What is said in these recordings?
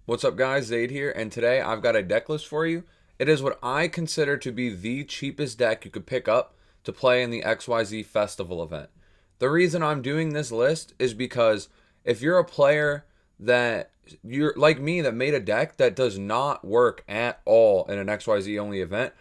What's up guys, Zaid here, and today I've got a deck list for you. It is what I consider to be the cheapest deck you could pick up to play in the XYZ Festival event. The reason I'm doing this list is because if you're a player that you're like me that made a deck that does not work at all in an XYZ only event,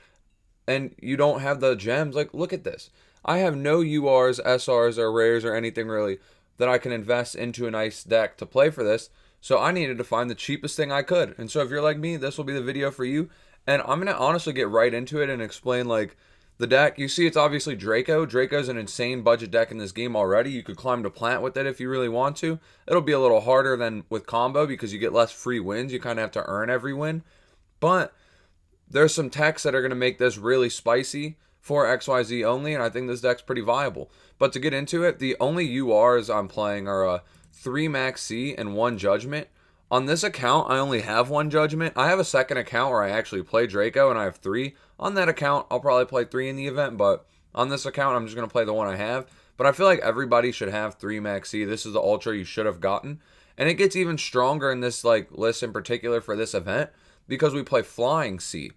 and you don't have the gems, like look at this. I have no URs, SRs, or rares or anything really that I can invest into a nice deck to play for this. So I needed to find the cheapest thing I could. And so if you're like me, this will be the video for you. And I'm going to honestly get right into it and explain like the deck. You see it's obviously Draco. Draco's an insane budget deck in this game already. You could climb to plant with it if you really want to. It'll be a little harder than with combo because you get less free wins. You kind of have to earn every win. But there's some techs that are going to make this really spicy for XYZ only, and I think this deck's pretty viable. But to get into it, the only URs I'm playing are 3 Max C and 1 Judgment. On this account, I only have 1 Judgment. I have a second account where I actually play Draco, and I have 3. On that account, I'll probably play 3 in the event, but on this account, I'm just going to play the one I have. But I feel like everybody should have 3 Max C. This is the Ultra you should have gotten. And it gets even stronger in this list in particular for this event because we play Flying C.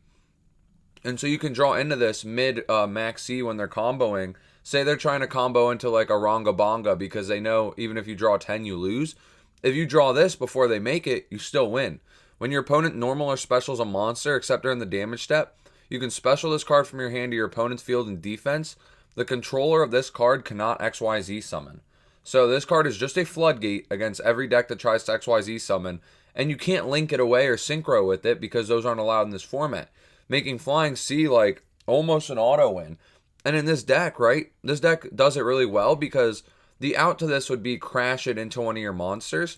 And so you can draw into this mid Max C when they're comboing. Say they're trying to combo into like a Ranga Bonga because they know even if you draw 10, you lose. If you draw this before they make it, you still win. When your opponent normal or specials a monster, except during the damage step, you can special this card from your hand to your opponent's field in defense. The controller of this card cannot XYZ summon. So this card is just a floodgate against every deck that tries to XYZ summon, and you can't link it away or synchro with it because those aren't allowed in this format, making Flying C like almost an auto win. And in this deck, right, this deck does it really well because the out to this would be crash it into one of your monsters.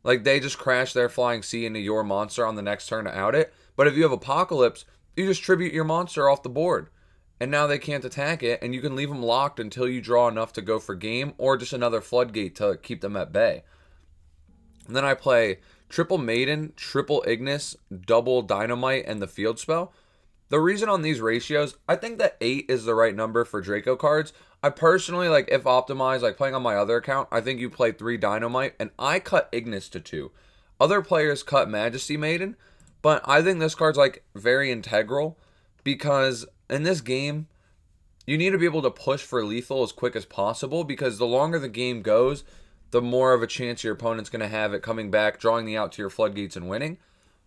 Like they just crash their Flying C into your monster on the next turn to out it. But if you have Apocalypse, you just tribute your monster off the board. And now they can't attack it, and you can leave them locked until you draw enough to go for game or just another floodgate to keep them at bay. And then I play triple Maiden, triple Ignis, double Dynamite, and the field spell. The reason on these ratios, I think that 8 is the right number for Draco cards. I personally, like, if optimized, like playing on my other account, I think you play 3 Dynamite, and I cut Ignis to 2. Other players cut Majesty Maiden, but I think this card's, like, very integral because in this game, you need to be able to push for lethal as quick as possible because the longer the game goes, the more of a chance your opponent's going to have it coming back, drawing the out to your floodgates and winning.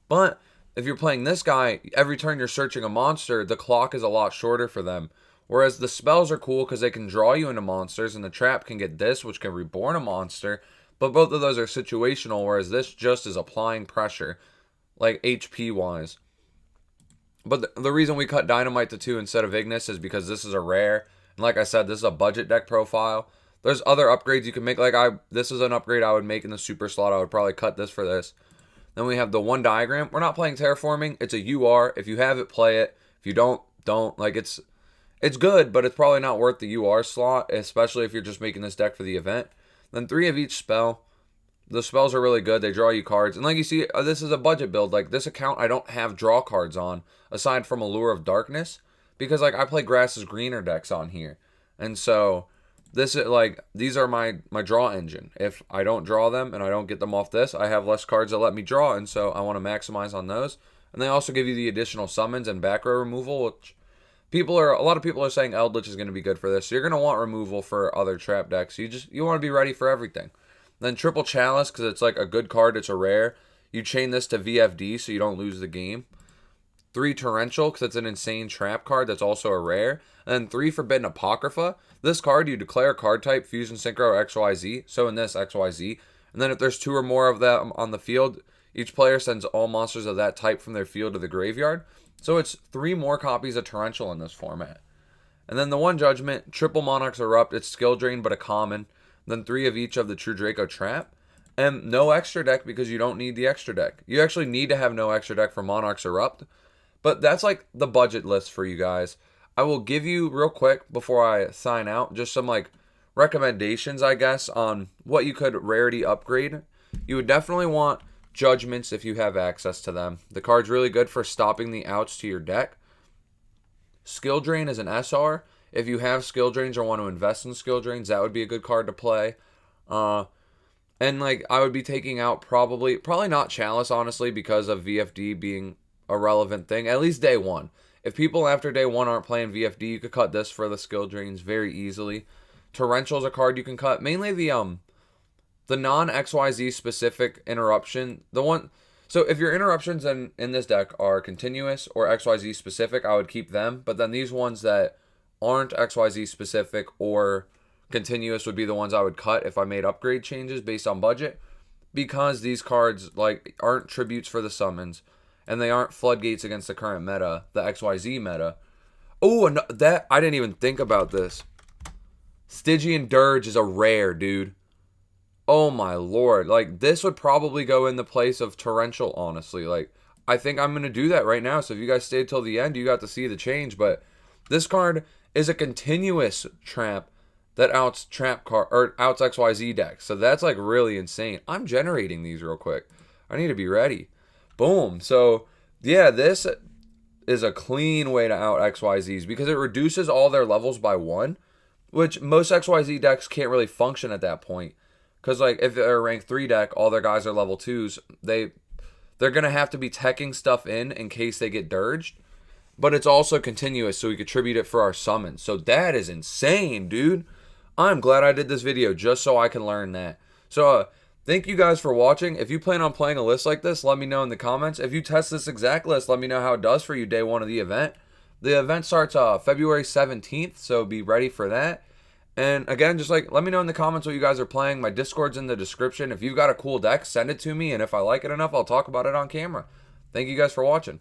But if you're playing this guy, every turn you're searching a monster, the clock is a lot shorter for them. Whereas the spells are cool because they can draw you into monsters, and the trap can get this, which can reborn a monster. But both of those are situational, whereas this just is applying pressure, like HP-wise. But the reason we cut Dynamite to 2 instead of Ignis is because this is a rare. And like I said, this is a budget deck profile. There's other upgrades you can make. This is an upgrade I would make in the super slot. I would probably cut this for this. Then we have the 1 diagram. We're not playing Terraforming. It's a UR. If you have it, play it. If you don't. Like, it's good, but it's probably not worth the UR slot, especially if you're just making this deck for the event. Then 3 of each spell. The spells are really good. They draw you cards. And like you see, this is a budget build. Like, this account, I don't have draw cards on, aside from Allure of Darkness, because, like, I play Grass's Greener decks on here. And so this is like, these are my draw engine. If I don't draw them and I don't get them off this, I have less cards that let me draw, and so I want to maximize on those. And they also give you the additional summons and back row removal, which a lot of people are saying Eldritch is going to be good for this. So you're going to want removal for other trap decks. You want to be ready for everything. Then triple Chalice, because it's like a good card, it's a rare. You chain this to VFD so you don't lose the game. 3 Torrential, because it's an insane trap card that's also a rare. And then 3 Forbidden Apocrypha. This card, you declare a card type, Fusion, Synchro, or XYZ. So in this, XYZ. And then if there's 2 or more of them on the field, each player sends all monsters of that type from their field to the graveyard. So it's 3 more copies of Torrential in this format. And then the 1 Judgment, triple Monarch's Erupt. It's skill drain, but a common. Then 3 of each of the True Draco Trap. And no extra deck because you don't need the extra deck. You actually need to have no extra deck for Monarch's Erupt. But that's like the budget list for you guys. I will give you real quick before I sign out just some like recommendations, I guess, on what you could rarity upgrade. You would definitely want Judgments if you have access to them. The card's really good for stopping the outs to your deck. Skill Drain is an SR. If you have skill drains or want to invest in skill drains, that would be a good card to play. And And like I would be taking out probably not Chalice, honestly, because of VFD being a relevant thing. At least day one. If people after day one aren't playing VFD, you could cut this for the skill drains very easily. Torrential's a card you can cut. Mainly the non XYZ specific interruption. The one, so if your interruptions in this deck are continuous or XYZ specific, I would keep them. But then these ones that aren't XYZ specific or continuous would be the ones I would cut if I made upgrade changes based on budget, because these cards like aren't tributes for the summons and they aren't floodgates against the current meta, the XYZ meta. Oh, and that I didn't even think about this. Stygian Dirge is a rare, dude. Oh my lord. Like, this would probably go in the place of Torrential, honestly. Like, I think I'm going to do that right now. So if you guys stayed till the end, you got to see the change. But this card is a continuous tramp that outs XYZ decks. So that's like really insane. I'm generating these real quick. I need to be ready. Boom. So yeah, this is a clean way to out XYZs because it reduces all their levels by 1, which most XYZ decks can't really function at that point. Because like if they're a rank 3 deck, all their guys are level 2s. They're gonna have to be teching stuff in case they get dirged. But it's also continuous, so we could tribute it for our summons. So that is insane, dude. I'm glad I did this video just so I can learn that. So thank you guys for watching. If you plan on playing a list like this, let me know in the comments. If you test this exact list, let me know how it does for you day 1 of the event. The event starts February 17th, so be ready for that. And again, just like let me know in the comments what you guys are playing. My Discord's in the description. If you've got a cool deck, send it to me, and if I like it enough, I'll talk about it on camera. Thank you guys for watching.